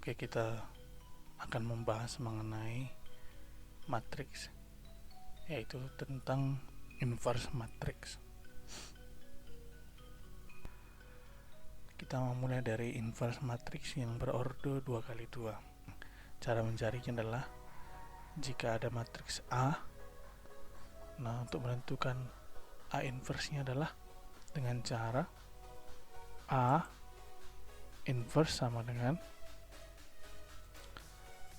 Oke, kita akan membahas mengenai matriks, yaitu tentang inverse matrix. Kita memulai dari inverse matrix yang berordo 2x2. Cara mencarinya adalah jika ada matriks A, nah untuk menentukan A inverse-nya adalah dengan cara A inverse sama dengan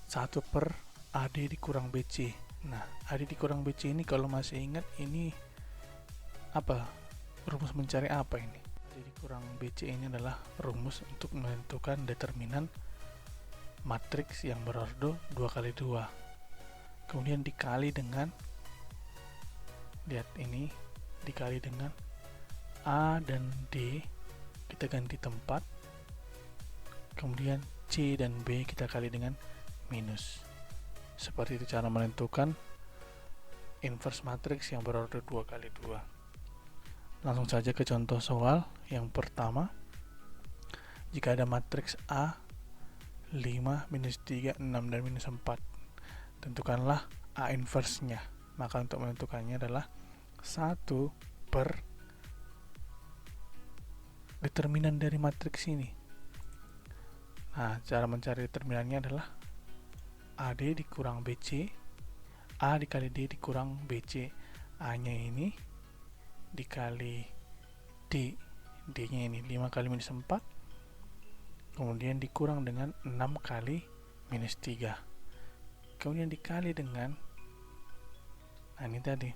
1 per AD dikurang BC. Nah, AD dikurang BC ini kalau masih ingat, ini apa? Rumus mencari apa ini? AD dikurang BC ini adalah rumus untuk menentukan determinan matriks yang berordo 2x2. Kemudian dikali dengan, lihat ini, dikali dengan A dan D, kita ganti tempat. Kemudian C dan B kita kali dengan minus. Seperti itu cara menentukan inverse matrix yang berordo 2x2. Langsung saja ke contoh soal yang pertama. Jika ada matriks A 5, minus 3, 6, dan minus 4, tentukanlah A inverse-nya. Maka untuk menentukannya adalah 1 per determinan dari matriks ini. Nah, cara mencari determinannya adalah AD dikurang BC, A dikali D dikurang BC. A nya ini dikali D, D nya ini 5 kali minus 4, kemudian dikurang dengan 6 kali minus 3, kemudian dikali dengan, nah ini tadi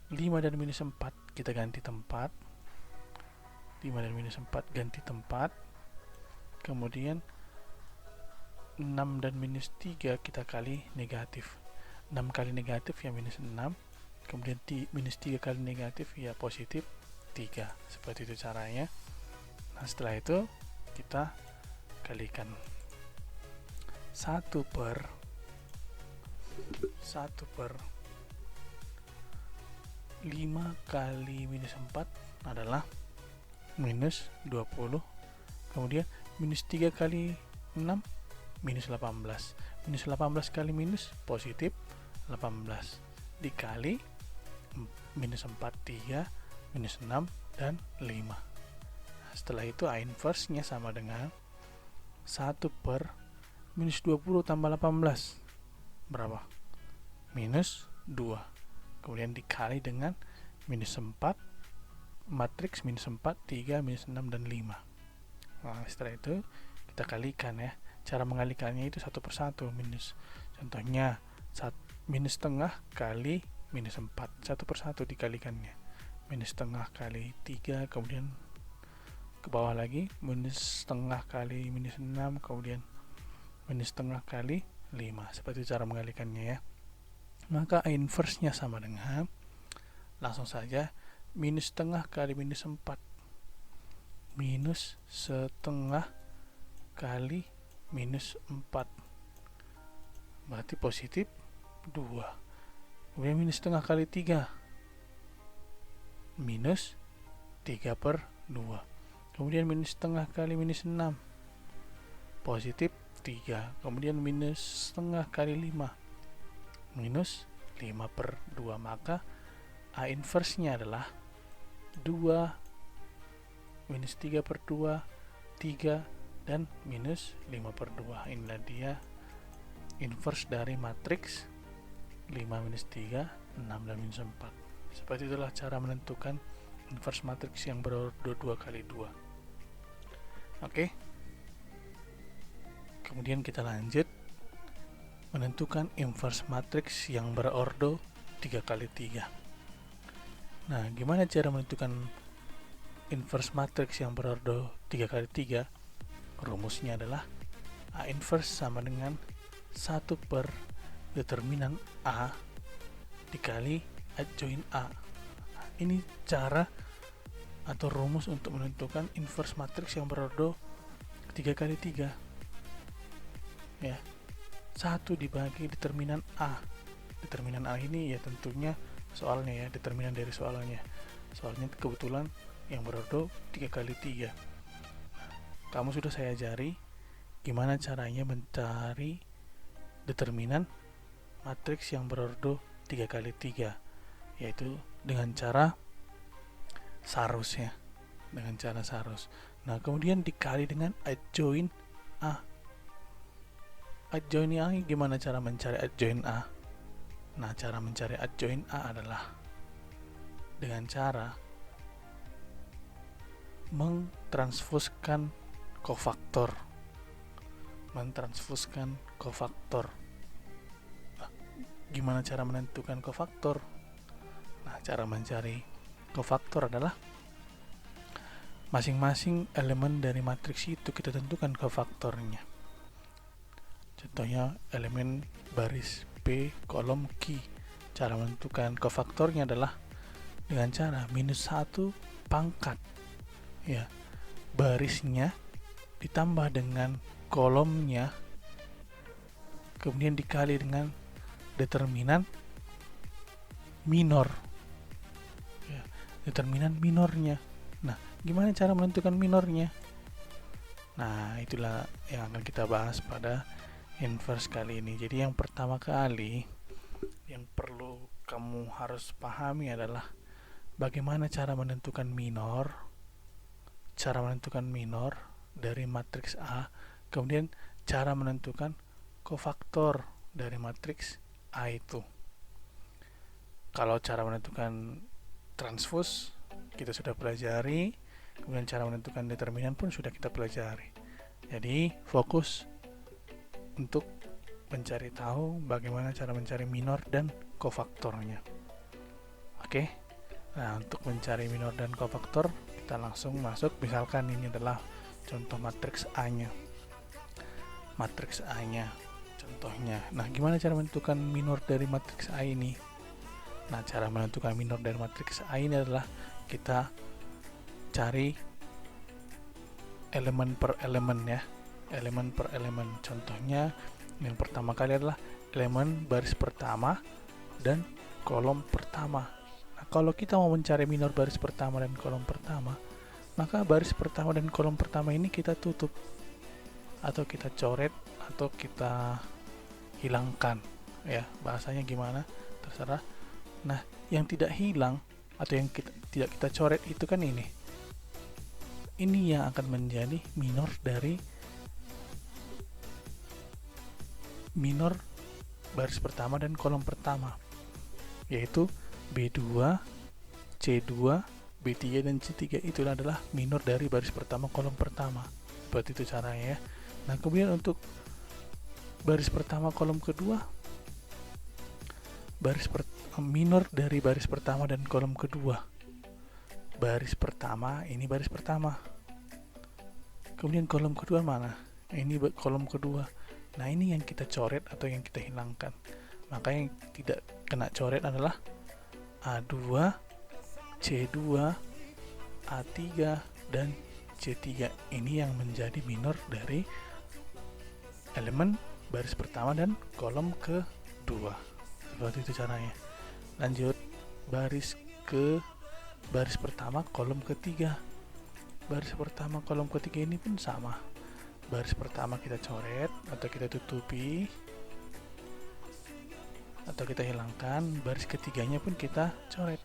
5 dan minus 4 kita ganti tempat, 5 dan minus 4 ganti tempat, kemudian 6 dan minus 3 kita kali negatif. 6 kali negatif ya minus 6, kemudian minus 3 kali negatif ya positif 3. Seperti itu caranya. Nah, setelah itu kita kalikan 1 per 5 kali minus 4 adalah minus 20, kemudian minus 3 kali 6 minus 18, minus 18 kali minus positif 18, dikali minus 4, 3, minus 6, dan 5. Setelah itu A inverse nya sama dengan 1 per minus 20 tambah 18 berapa? Minus 2, kemudian dikali dengan minus 4, matriks minus 4, 3, minus 6, dan 5. Nah, setelah itu kita kalikan ya. Cara mengalikannya itu 1 per 1 minus. Contohnya minus setengah kali minus 4, 1 per 1 dikalikannya. Minus setengah kali 3, kemudian ke bawah lagi minus setengah kali minus 6, kemudian minus setengah kali 5. Seperti cara mengalikannya ya. Maka A inverse nya sama dengan, langsung saja, minus setengah kali minus 4, minus setengah kali minus 4, berarti positif 2. Kemudian minus setengah kali 3, minus 3 per 2. Kemudian minus setengah kali minus 6, positif 3. Kemudian minus setengah kali 5, minus 5 per 2. Maka A inverse nya adalah 2, minus 3 per 2, 3, dan minus 5 per 2. Inilah dia inverse dari matriks 5, minus 3, 6, dan minus 4. Seperti itulah cara menentukan inverse matriks yang berordo 2x2. Oke. Kemudian kita lanjut menentukan inverse matriks yang berordo 3x3. Nah, gimana cara menentukan inverse matriks yang berordo 3x3? Rumusnya adalah A inverse sama dengan 1 per determinan A dikali adjoint A. Ini cara atau rumus untuk menentukan inverse matriks yang berordo 3x3 ya. 1 dibagi determinan A. Determinan A ini ya tentunya soalnya ya, determinan dari soalnya. Soalnya kebetulan yang berordo 3x3. Kamu sudah saya ajari gimana caranya mencari determinan matriks yang berordo 3x3, yaitu dengan cara Sarus ya, dengan cara Sarus. Nah, kemudian dikali dengan adjoint A. Adjoint A, gimana cara mencari adjoint A? Nah, cara mencari adjoint A adalah dengan cara mentransfuskan kofaktor. Gimana cara menentukan kofaktor? Nah, cara mencari kofaktor adalah masing-masing elemen dari matriks itu kita tentukan kofaktornya. Contohnya elemen baris P kolom Q. Cara menentukan kofaktornya adalah dengan cara -1 pangkat ya, barisnya ditambah dengan kolomnya, kemudian dikali dengan determinan minor ya, determinan minornya. Nah, gimana cara menentukan minornya? Nah, itulah yang akan kita bahas pada inverse kali ini. Jadi yang pertama kali yang perlu kamu harus pahami adalah bagaimana cara menentukan minor dari matriks A, kemudian cara menentukan kofaktor dari matriks A itu. Kalau cara menentukan transfus kita sudah pelajari, kemudian cara menentukan determinan pun sudah kita pelajari. Jadi fokus untuk mencari tahu bagaimana cara mencari minor dan kofaktornya. Oke. Nah, untuk mencari minor dan kofaktor kita langsung masuk. Misalkan ini adalah contoh matriks A-nya. Contohnya. Nah, gimana cara menentukan minor dari matriks A ini? Nah, cara menentukan minor dari matriks A ini adalah kita cari elemen per elemen ya. Elemen per elemen. Contohnya yang pertama kali adalah elemen baris pertama dan kolom pertama. Nah, kalau kita mau mencari minor baris pertama dan kolom pertama, maka baris pertama dan kolom pertama ini kita tutup, atau kita coret, atau kita hilangkan ya, bahasanya gimana terserah. Nah, yang tidak hilang atau yang tidak kita coret itu kan ini yang akan menjadi minor dari minor baris pertama dan kolom pertama, yaitu B2, C2, B3 dan C3. Itu adalah minor dari baris pertama kolom pertama. Seperti itu caranya ya. Nah, kemudian untuk baris pertama kolom kedua, minor dari baris pertama dan kolom kedua. Baris pertama, ini baris pertama. Kemudian kolom kedua mana? Ini kolom kedua. Nah, ini yang kita coret atau yang kita hilangkan. Maka yang tidak kena coret adalah A2, C2, A3, dan C3. Ini yang menjadi minor dari elemen baris pertama dan kolom kedua. Seperti itu caranya. Lanjut, baris pertama kolom ketiga. Baris pertama kolom ketiga ini pun sama. Baris pertama kita coret atau kita tutupi atau kita hilangkan, baris ketiganya pun kita coret.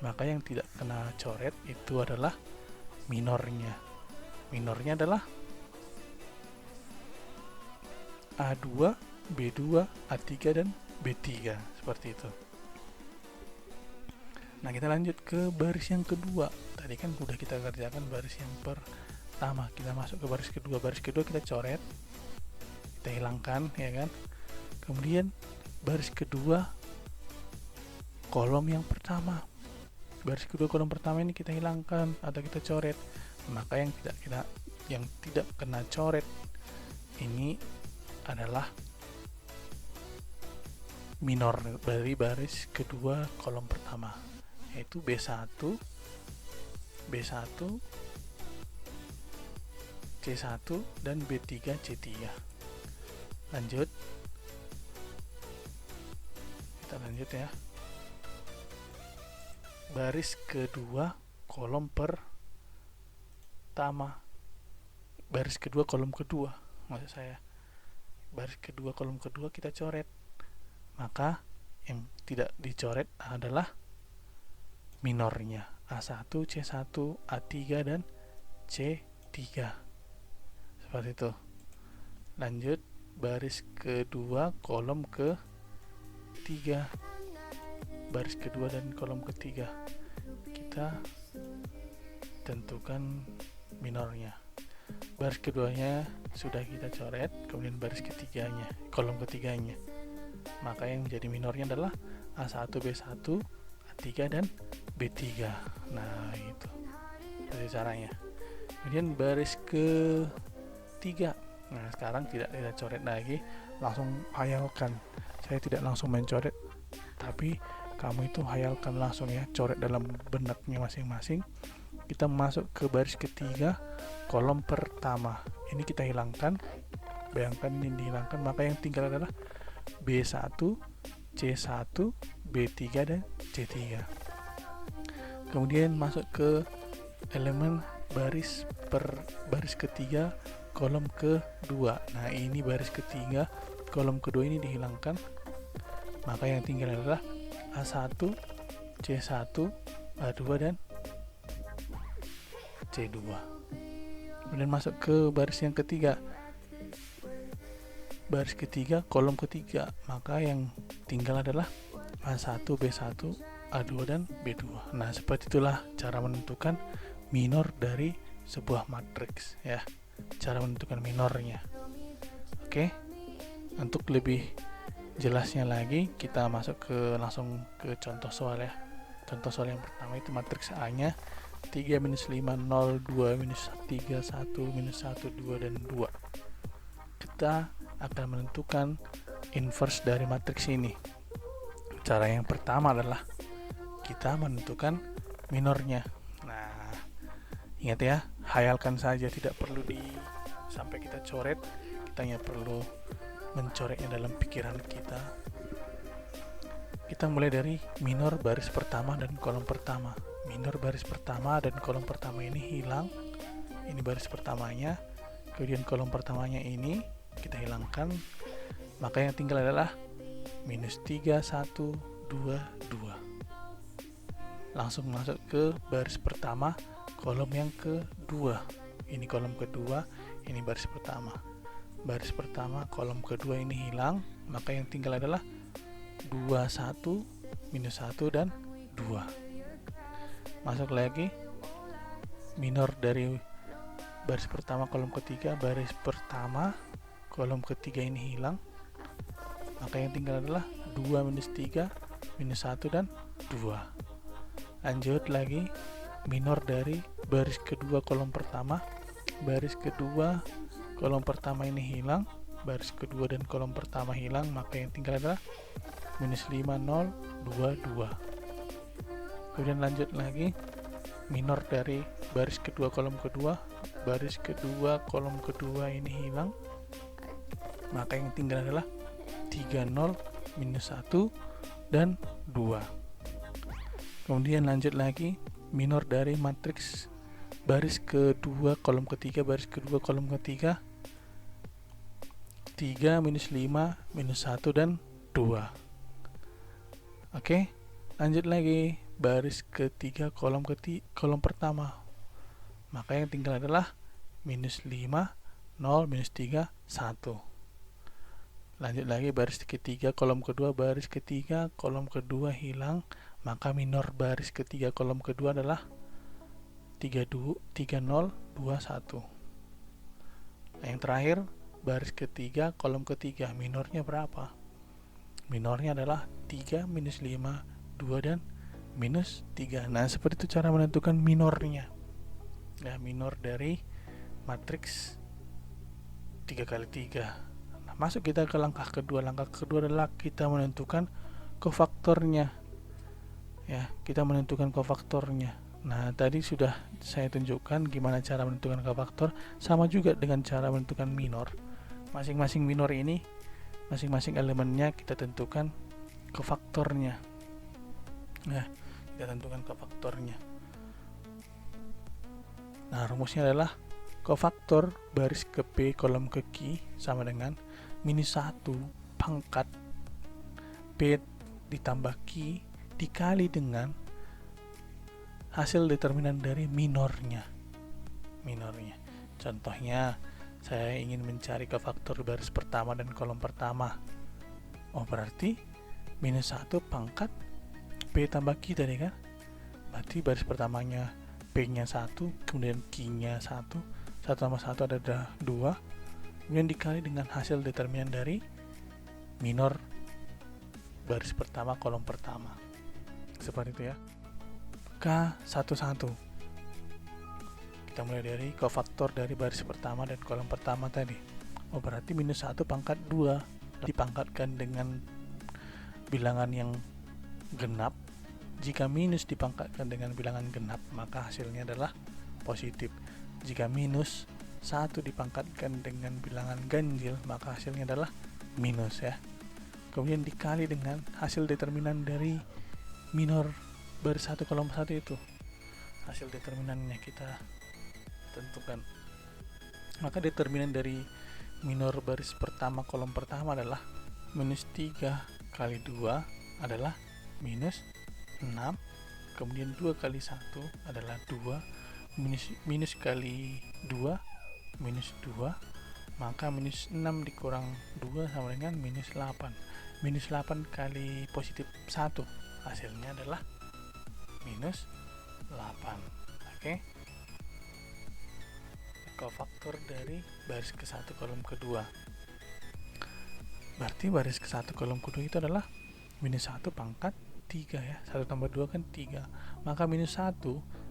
Maka yang tidak kena coret itu adalah minornya. Minornya adalah A2, B2, A3, dan B3. Seperti itu. Nah, kita lanjut ke baris yang kedua. Tadi kan udah kita kerjakan baris yang pertama. Kita masuk ke baris kedua. Baris kedua kita coret, kita hilangkan ya kan. Kemudian baris kedua kolom yang pertama. Baris kedua kolom pertama ini kita hilangkan atau kita coret. Maka yang tidak kena coret ini adalah minor dari baris kedua kolom pertama, yaitu B1, C1, dan B3, C3. Lanjut. Kita lanjut ya. Baris kedua kolom pertama. Baris kedua kolom kedua. maksud saya. Baris kedua, kolom kedua kita coret. Maka yang tidak dicoret adalah minornya, A1, C1, A3, dan C3. Seperti itu. Lanjut, baris kedua, kolom ketiga. Baris kedua dan kolom ketiga. Kita tentukan minornya. Baris keduanya sudah kita coret, kemudian baris ketiganya, kolom ketiganya. Maka yang menjadi minornya adalah A1, B1, A3, dan B3. Nah, itu caranya. Kemudian baris ketiga. Nah, sekarang tidak kita coret lagi, langsung hayalkan. Saya tidak langsung mencoret, tapi kamu itu hayalkan langsung ya, coret dalam benaknya masing-masing. Kita masuk ke baris ketiga, kolom pertama. Ini kita hilangkan. Bayangkan ini dihilangkan, maka yang tinggal adalah B1, C1, B3, dan C3. Kemudian masuk ke elemen baris ketiga, kolom kedua. Nah, ini baris ketiga, kolom kedua ini dihilangkan. Maka yang tinggal adalah A1, C1, A2, dan C2. Kemudian masuk ke baris yang ketiga. Baris ketiga, kolom ketiga. Maka yang tinggal adalah A1, B1, A2, dan B2. Nah, seperti itulah cara menentukan minor dari sebuah matriks ya. Cara menentukan minornya. Oke. Untuk lebih jelasnya lagi, kita masuk langsung ke contoh soal ya. Contoh soal yang pertama itu matriks A-nya 3, -5, 0, 2, -3, 1, -1, 2, dan 2. Kita akan menentukan inverse dari matriks ini. Cara yang pertama adalah kita menentukan minornya. Nah, ingat ya, hayalkan saja, tidak perlu sampai kita coret. Kita hanya perlu mencoretnya dalam pikiran kita. Kita mulai dari minor baris pertama dan kolom pertama. Minor baris pertama dan kolom pertama ini hilang. Ini baris pertamanya, kemudian kolom pertamanya ini kita hilangkan. Maka yang tinggal adalah -3, 1, 2, 2. Langsung masuk ke baris pertama, kolom yang kedua. Ini kolom kedua, ini baris pertama. Baris pertama, kolom kedua ini hilang. Maka yang tinggal adalah 2, 1, -1, dan 2. Masuk lagi, minor dari baris pertama, kolom ketiga. Baris pertama, kolom ketiga ini hilang. Maka yang tinggal adalah 2, -3, -1, dan 2. Lanjut lagi, minor dari baris kedua, kolom pertama. Baris kedua, kolom pertama ini hilang. Baris kedua dan kolom pertama hilang. Maka yang tinggal adalah -5, 0, 2, 2. Kemudian lanjut lagi, minor dari baris kedua, kolom kedua. Baris kedua, kolom kedua ini hilang. Maka yang tinggal adalah 3, 0, -1, dan 2. Kemudian lanjut lagi, minor dari matriks baris kedua, kolom ketiga. Baris kedua, kolom ketiga, 3, -5, -1, dan 2. Oke, lanjut lagi, baris ketiga, kolom pertama. Maka yang tinggal adalah -5, 0, -3, 1. Lanjut lagi, baris ketiga, kolom kedua. Baris ketiga, kolom kedua hilang. Maka minor baris ketiga, kolom kedua adalah 3, 0, 2, 1. Nah, yang terakhir, baris ketiga, kolom ketiga. Minornya berapa? Minornya adalah 3, -5, 2, dan -3. Nah, seperti itu cara menentukan minornya. Nah, minor dari matriks 3x3. Nah, masuk kita ke langkah kedua. Langkah kedua adalah kita menentukan kofaktornya. Ya, kita menentukan kofaktornya. Nah, tadi sudah saya tunjukkan gimana cara menentukan kofaktor, sama juga dengan cara menentukan minor. Masing-masing minor ini, masing-masing elemennya kita tentukan kofaktornya. Nah, kita tentukan kofaktornya. Nah, rumusnya adalah Kofaktor baris ke P kolom ke Q sama dengan minus 1 pangkat P ditambah Q dikali dengan hasil determinan dari minornya. Contohnya, saya ingin mencari kofaktor baris pertama dan kolom pertama. Oh, berarti minus 1 pangkat P tambah Q tadi kan? Berarti baris pertamanya P-nya 1, kemudian Q-nya 1 tambah 1 ada 2, kemudian dikali dengan hasil determinan dari minor baris pertama kolom pertama. Seperti itu ya. K11. Kita mulai dari kofaktor dari baris pertama dan kolom pertama tadi. Oh, berarti minus 1 pangkat 2 dipangkatkan dengan bilangan yang genap. Jika minus dipangkatkan dengan bilangan genap, maka hasilnya adalah positif. Jika minus 1 dipangkatkan dengan bilangan ganjil, maka hasilnya adalah minus ya. Kemudian dikali dengan hasil determinan dari minor baris 1 kolom 1 itu. Hasil determinannya kita tentukan. Maka determinan dari minor baris pertama kolom pertama adalah minus 3 kali 2 adalah minus 6, kemudian 2 kali 1 adalah 2, minus kali 2 minus 2, maka minus 6 dikurang 2 sama dengan minus 8. Minus 8 kali positif 1 hasilnya adalah minus 8. Oke. Kofaktor dari baris ke-1 kolom kedua. Berarti baris ke-1 kolom kedua itu adalah minus 1 pangkat 3 ya. 1 tambah 2 kan 3. Maka minus 1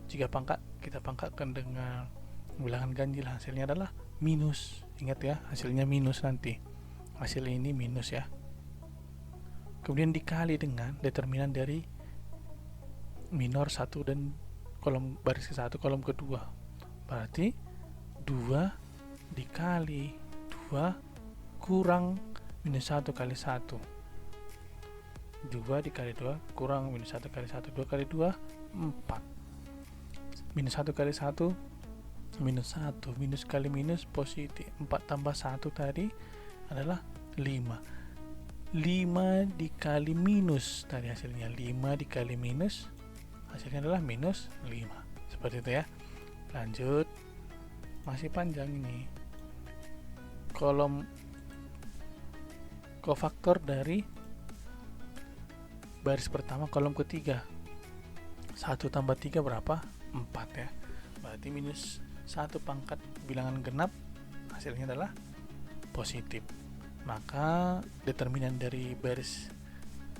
jika kita pangkatkan dengan bilangan ganjil, hasilnya adalah minus. Ingat ya, hasilnya minus nanti. Hasil ini minus ya. Kemudian dikali dengan determinan dari minor 1 dan kolom baris ke-1 kolom kedua. Berarti 2 dikali 2 kurang minus 1 kali 1. 2 dikali 2 kurang minus 1 kali 1. 2 kali 2 4. Minus 1 kali 1 minus 1. Minus kali minus positif. 4 tambah 1 tadi adalah 5. 5 dikali minus tadi hasilnya. 5 dikali minus hasilnya adalah minus 5. Seperti itu ya. Lanjut. Masih panjang ini. Kolom kofaktor dari baris pertama kolom ketiga. 1 tambah 3 berapa? 4 ya. Berarti minus 1 pangkat bilangan genap hasilnya adalah positif. Maka determinan dari baris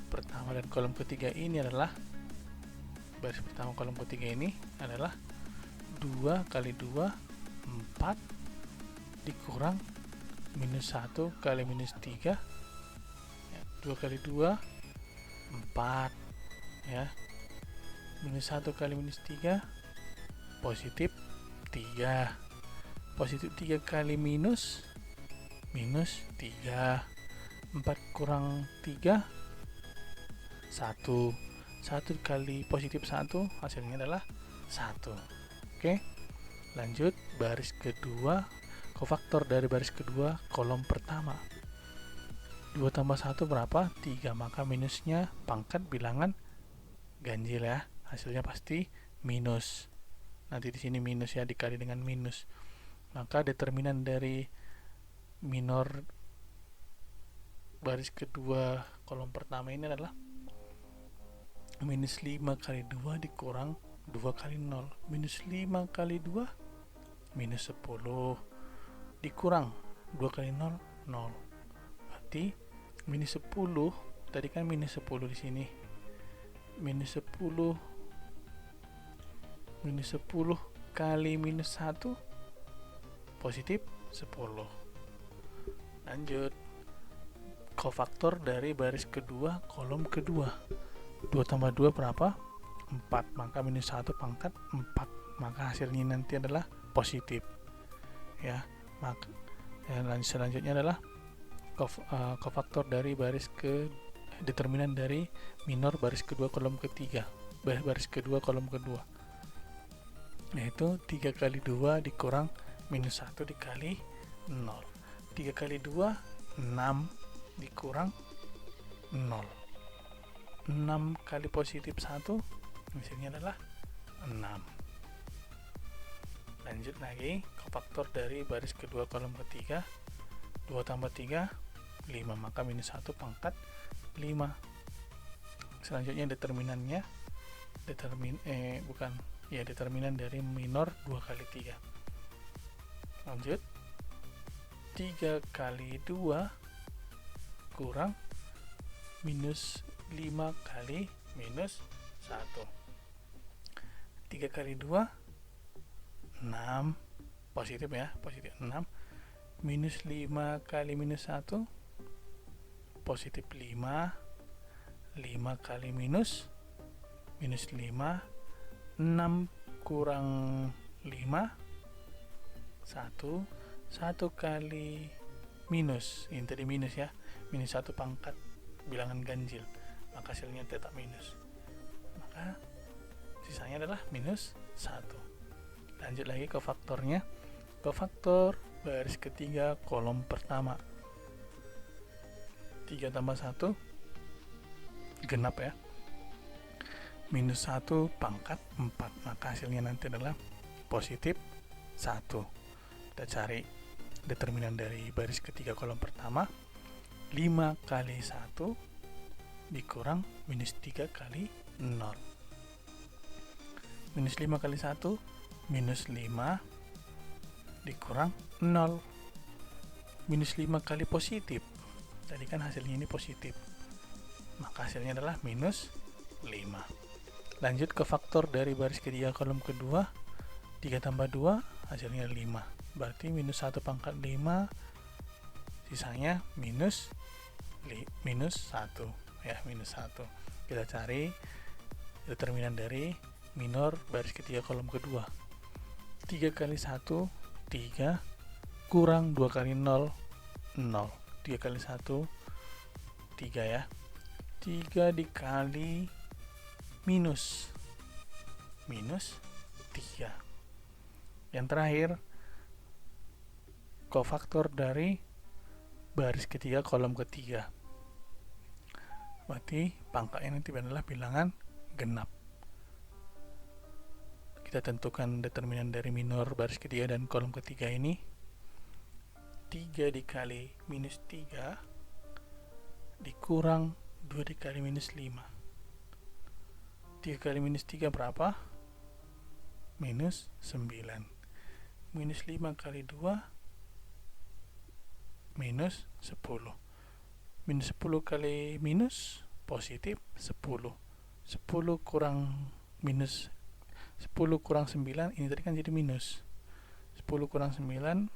pertama dan kolom ketiga ini adalah baris pertama kolom ketiga ini adalah 2 kali 2 4 dikurang minus 1 kali minus 3 ya, 2 kali 2 4 ya, minus 1 kali minus 3 positif 3, positif 3 kali minus 3, 4 kurang 3 1, 1 kali positif 1 hasilnya adalah 1. Oke, lanjut baris kedua, kofaktor dari baris kedua kolom pertama. 2 tambah 1 berapa? 3, maka minusnya pangkat bilangan ganjil ya. Hasilnya pasti minus. Nanti di sini minus ya, dikali dengan minus. Maka determinan dari minor baris kedua kolom pertama ini adalah minus 5 kali 2 dikurang 2 kali 0. Minus 5 kali 2 minus 10 dikurang 2 kali 0 0. Berarti minus 10 tadi kan minus 10 di sini. Minus 10 kali minus 1 positif 10. Lanjut. Kofaktor dari baris kedua kolom kedua. 2 tambah 2 berapa? 4. Maka minus 1 pangkat 4. Maka hasilnya nanti adalah positif. Ya. Maka selanjutnya adalah kofaktor dari determinan dari minor baris kedua kolom ketiga. Baris kedua kolom kedua. Yaitu 3 kali 2 dikurang minus 1 dikali 0. 3 kali 2, 6 dikurang 0. 6 kali positif 1, hasilnya adalah 6. Lanjut lagi, kofaktor dari baris kedua kolom ketiga. 2 tambah 3, 5, maka minus 1 pangkat 5. Selanjutnya determinannya, determinan dari minor 2 kali 3. Lanjut, 3 kali 2 kurang minus 5 kali minus 1. 3 kali 2, 6, positif ya, positif 6, minus 5 kali minus 1, positif 5, 5 kali minus 5, 6 kurang 5, 1, 1 kali minus, ini tadi minus ya, minus 1 pangkat bilangan ganjil, maka hasilnya tetap minus, maka sisanya adalah minus 1. Lanjut lagi ke faktornya, kofaktor baris ketiga kolom pertama. 3 tambah 1 genap ya, minus 1 pangkat 4, maka hasilnya nanti adalah positif 1. Kita cari determinan dari baris ketiga kolom pertama. 5 kali 1 dikurang minus 3 kali 0. Minus 5 kali 1, minus 5 dikurang 0. Minus 5 kali positif, tadi kan hasilnya ini positif, maka hasilnya adalah minus 5. Lanjut ke faktor dari baris ketiga kolom kedua. 3 tambah 2 hasilnya 5, berarti minus 1 pangkat 5, sisanya minus 1 ya, minus 1. Kita cari determinan dari minor baris ketiga kolom kedua. 3 kali 1, 3, kurang 2 kali 0, 0. 3 kali 1, 3 ya, 3 dikali minus 3. Yang terakhir, kofaktor dari baris ketiga kolom ketiga, berarti pangkatnya nanti adalah bilangan genap. Kita tentukan determinan dari minor baris ketiga dan kolom ketiga ini. 3 dikali minus 3 dikurang 2 dikali minus 5. 3 kali minus 3 berapa? Minus 9. Minus 5 kali 2 minus 10. Minus 10 kali minus positif 10. 10 kurang minus 10 kurang 9, ini tadi kan jadi minus. 10 kurang 9,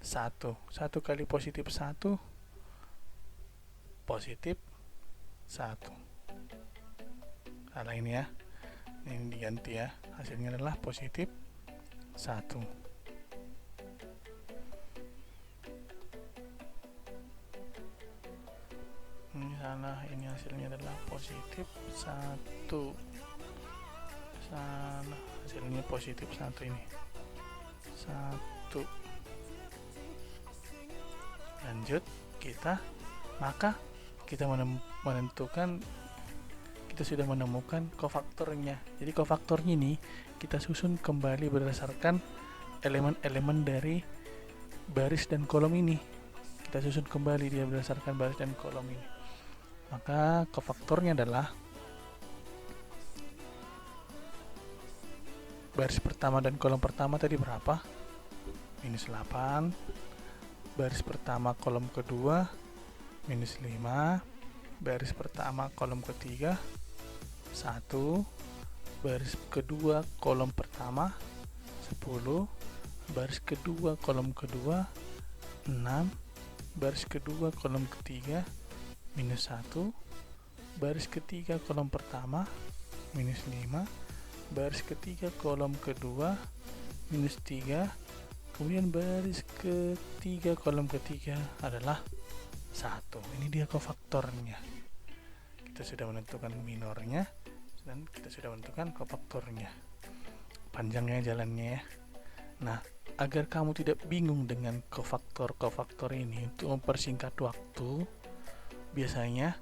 1. 1 kali positif 1, positif 1. Salah ini ya, ini diganti ya, hasilnya adalah positif 1. Ini salah, ini hasilnya adalah positif 1. Salah, hasilnya positif 1 ini. 1. Lanjut, maka kita menentukan, kita sudah menemukan kofaktornya. Jadi kofaktornya ini kita susun kembali berdasarkan elemen-elemen dari baris dan kolom ini. Kita susun kembali dia berdasarkan baris dan kolom ini. Maka kofaktornya adalah baris pertama dan kolom pertama tadi berapa? Minus 8. Baris pertama kolom kedua minus 5. Baris pertama kolom ketiga 1. Baris kedua kolom pertama 10. Baris kedua kolom kedua 6. Baris kedua kolom ketiga minus 1. Baris ketiga kolom pertama minus 5. Baris ketiga kolom kedua minus 3. Kemudian baris ketiga kolom ketiga adalah 1. Ini dia kofaktornya. Kita sudah menentukan minornya dan kita sudah menentukan kofaktornya. Panjangnya jalannya ya. Nah, agar kamu tidak bingung dengan kofaktor-kofaktor ini, untuk mempersingkat waktu, biasanya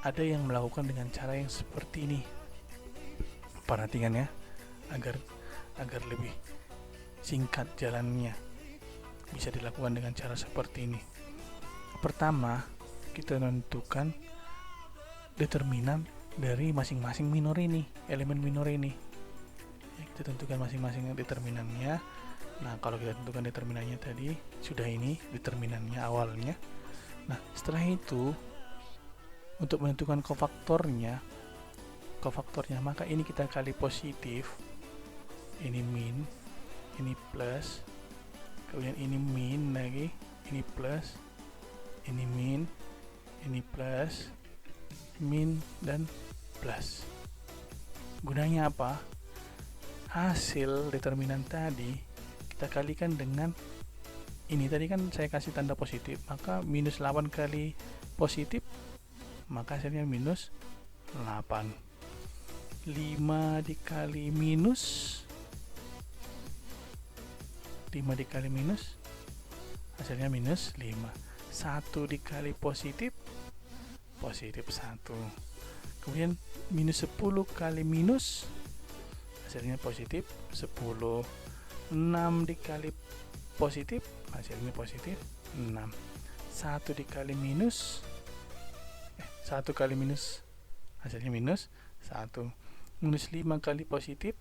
ada yang melakukan dengan cara yang seperti ini. Perhatikan ya, agar lebih singkat jalannya, bisa dilakukan dengan cara seperti ini. Pertama, kita tentukan determinan dari masing-masing minor ini, elemen minor ini. Kita tentukan masing-masing determinannya. Nah, kalau kita tentukan determinannya tadi, sudah ini determinannya awalnya. Nah, setelah itu untuk menentukan kofaktornya, maka ini kita kali positif, ini min, ini plus, kemudian ini min lagi, ini plus, ini min, ini plus, min dan plus. Gunanya apa? Hasil determinan tadi kita kalikan dengan ini, tadi kan saya kasih tanda positif, maka minus 8 kali positif, maka hasilnya minus 8. 5 dikali minus, 5 dikali minus, hasilnya minus 5. 1 dikali positif, positif 1. Kemudian minus 10 kali minus, hasilnya positif 10. 6 dikali positif, hasilnya positif 6. 1 dikali minus, 1 kali minus, hasilnya minus 1. Minus 5 kali positif,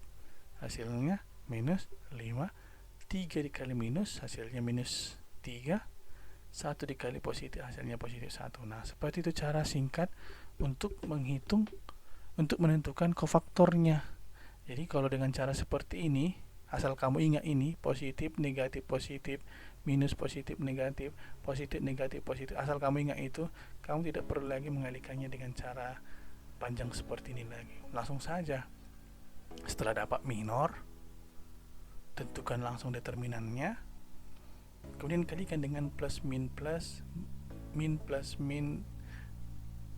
hasilnya minus 5. 3 dikali minus, hasilnya minus 3. 1 dikali positif, hasilnya positif 1. Nah, seperti itu cara singkat untuk menghitung, untuk menentukan kofaktornya. Jadi kalau dengan cara seperti ini, asal kamu ingat ini, positif, negatif, positif, minus, positif, negatif, positif, asal kamu ingat itu, kamu tidak perlu lagi mengalihkannya dengan cara panjang seperti ini lagi. Langsung saja, setelah dapat minor, tentukan langsung determinannya, kemudian kalikan dengan plus min plus, min plus min,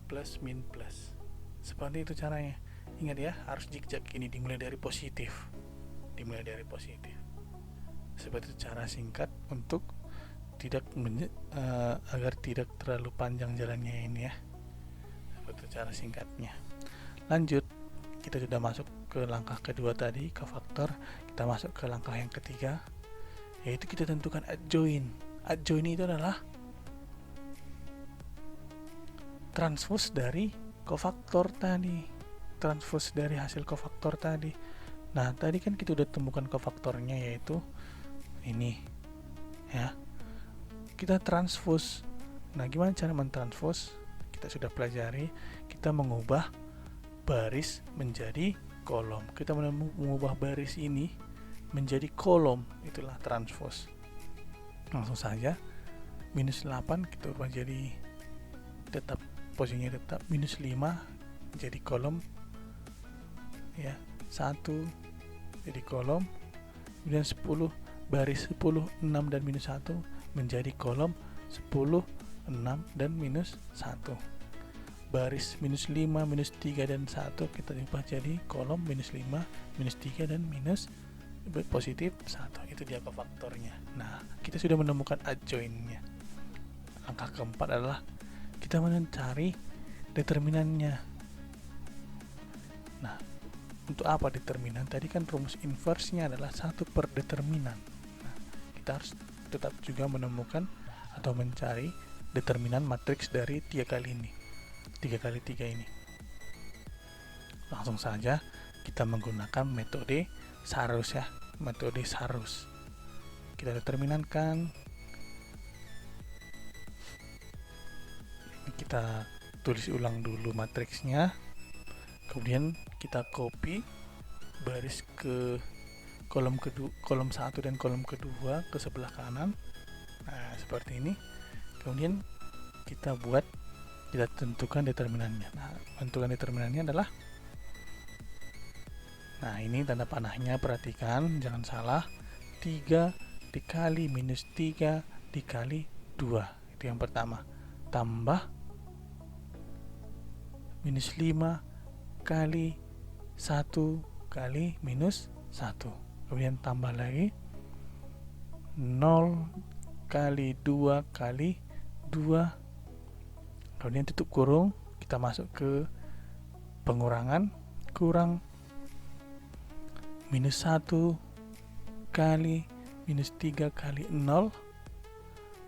plus min plus. Seperti itu caranya. Ingat ya, harus zigzag ini, dimulai dari positif. Seperti itu cara singkat untuk tidak agar tidak terlalu panjang jalannya ini ya. Seperti itu cara singkatnya. Lanjut, kita sudah masuk ke langkah kedua tadi, kofaktor. Kita masuk ke langkah yang ketiga, yaitu kita tentukan adjoint. Adjoint itu adalah transpose dari kofaktor tadi, transpose dari hasil kofaktor tadi. Nah, tadi kan kita udah temukan kofaktornya, yaitu ini ya, kita transpose. Nah, gimana cara mentranspose? Kita sudah pelajari, kita mengubah baris menjadi kolom. Kita mengubah baris ini menjadi kolom, itulah transpose. Langsung saja, minus 8 kita ubah jadi tetap, posisinya tetap, minus 5 jadi kolom ya, 1 jadi kolom, kemudian 10, baris 10, 6 dan minus 1 menjadi kolom 10, 6 dan minus 1. Baris minus 5, minus 3 dan 1 kita ubah jadi kolom minus 5, minus 3 dan minus positif 1. Itu dia kofaktornya. Nah, kita sudah menemukan adjointnya. Langkah keempat adalah kita mencari determinannya. Nah, untuk apa determinan? Tadi kan rumus inversenya adalah 1 per determinan. Nah, kita harus tetap juga menemukan atau mencari determinan matriks dari 3 kali ini, 3 kali 3 ini. Langsung saja kita menggunakan metode Sarus ya, metode Sarus. Kita determinankan, kita tulis ulang dulu matriksnya, kemudian kita copy baris ke kolom kedua, kolom 1 dan kolom kedua ke sebelah kanan. Nah, seperti ini. Kemudian kita tentukan determinannya. Nah, tentukan determinannya adalah, nah ini tanda panahnya, perhatikan jangan salah, 3 dikali minus 3 dikali 2, itu yang pertama, tambah minus 5 kali 1 kali minus 1, kemudian tambah lagi 0 kali 2 kali 2, kemudian tutup kurung, kita masuk ke pengurangan, kurang minus 1 kali minus 3 kali 0.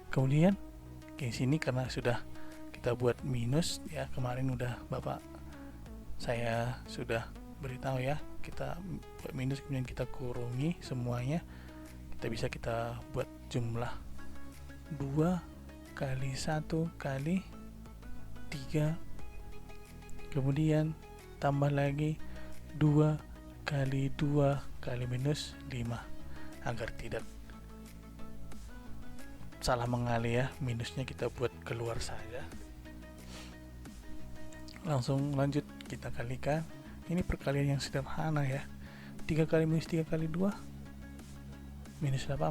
Kemudian ke sini karena sudah kita buat minus ya, kemarin udah saya sudah beritahu ya, kita buat minus kemudian kita kurungi semuanya, kita buat jumlah 2 kali 1 kali 3, kemudian tambah lagi 2 kali 2 kali minus 5, agar tidak salah mengalih ya, minusnya kita buat keluar saja. Langsung lanjut, kita kalikan. Ini perkalian yang sederhana ya. 3 kali minus 3 kali 2 minus 18,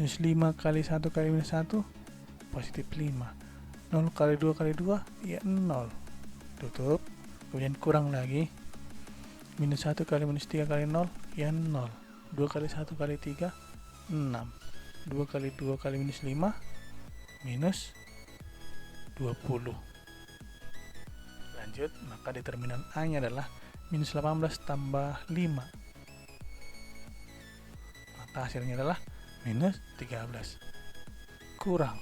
minus 5 kali 1 kali minus 1 positif 5, 0 kali 2 kali 2 ya 0, tutup, kemudian kurang lagi, minus 1 kali minus 3 kali 0 ya 0, 2 kali 1 kali 3 6, 2 kali 2 kali minus 5 minus 20. Lanjut, maka determinan A nya adalah minus 18 tambah 5, maka hasilnya adalah minus 13, kurang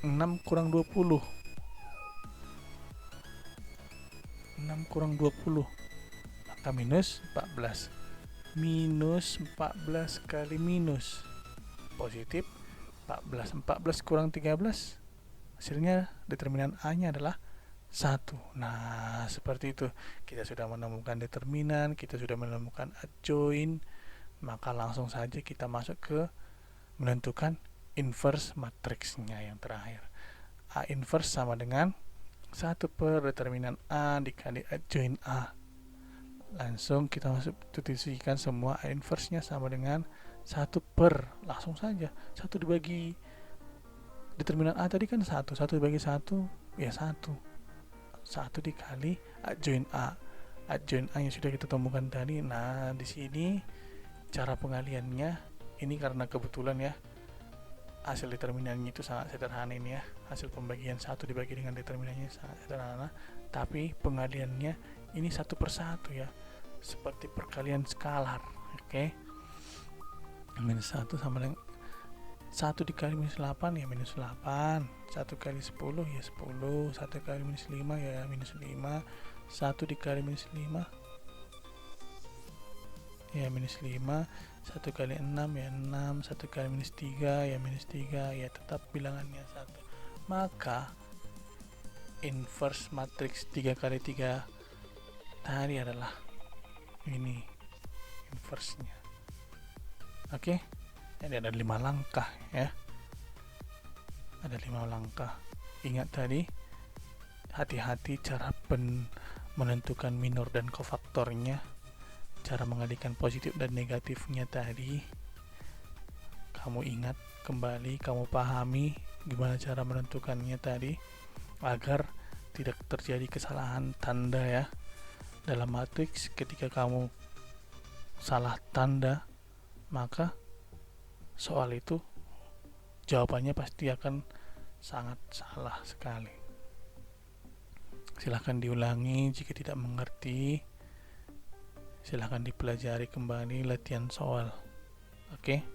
6 kurang 20, 6 kurang 20, maka minus 14, minus 14 kali minus positif 14, 14 kurang 13, hasilnya determinan A nya adalah 1. Nah, seperti itu. Kita sudah menemukan determinan, kita sudah menemukan adjoint, maka langsung saja kita masuk ke menentukan inverse matriksnya yang terakhir. A inverse sama dengan 1 per determinan A dikali adjoint A. Langsung kita masuk tuliskan semua A inverse-nya sama dengan 1 per, langsung saja 1 dibagi determinan A tadi kan 1 dibagi 1 ya 1 dikali adjoint A. Adjoint A yang sudah kita temukan tadi. Nah, di sini cara pengaliannya ini karena kebetulan ya, hasil determinannya itu sangat sederhana ini ya. Hasil pembagian 1 dibagi dengan determinannya sangat sederhana, tapi pengaliannya ini 1 per 1 ya. Seperti perkalian skalar. Oke. Minus 1 sama dengan 1 dikali minus 8 ya minus 8, 1 kali 10 ya 10, 1 kali minus 5 ya minus 5, 1 dikali minus 5 ya minus 5, 1 kali 6 ya 6, 1 kali minus 3 ya minus 3, ya tetap bilangannya 1. Maka inverse matriks 3 kali 3 tadi adalah ini inverse-nya. Oke. Ini ada 5 langkah ya. Ada 5 langkah. Ingat tadi, hati-hati cara menentukan minor dan kofaktornya, cara mengalihkan positif dan negatifnya tadi. Kamu ingat kembali, kamu pahami gimana cara menentukannya tadi, agar tidak terjadi kesalahan tanda ya. Dalam matriks ketika kamu salah tanda, maka soal itu jawabannya pasti akan sangat salah sekali. Silahkan diulangi jika tidak mengerti. Silahkan dipelajari kembali latihan soal. Oke.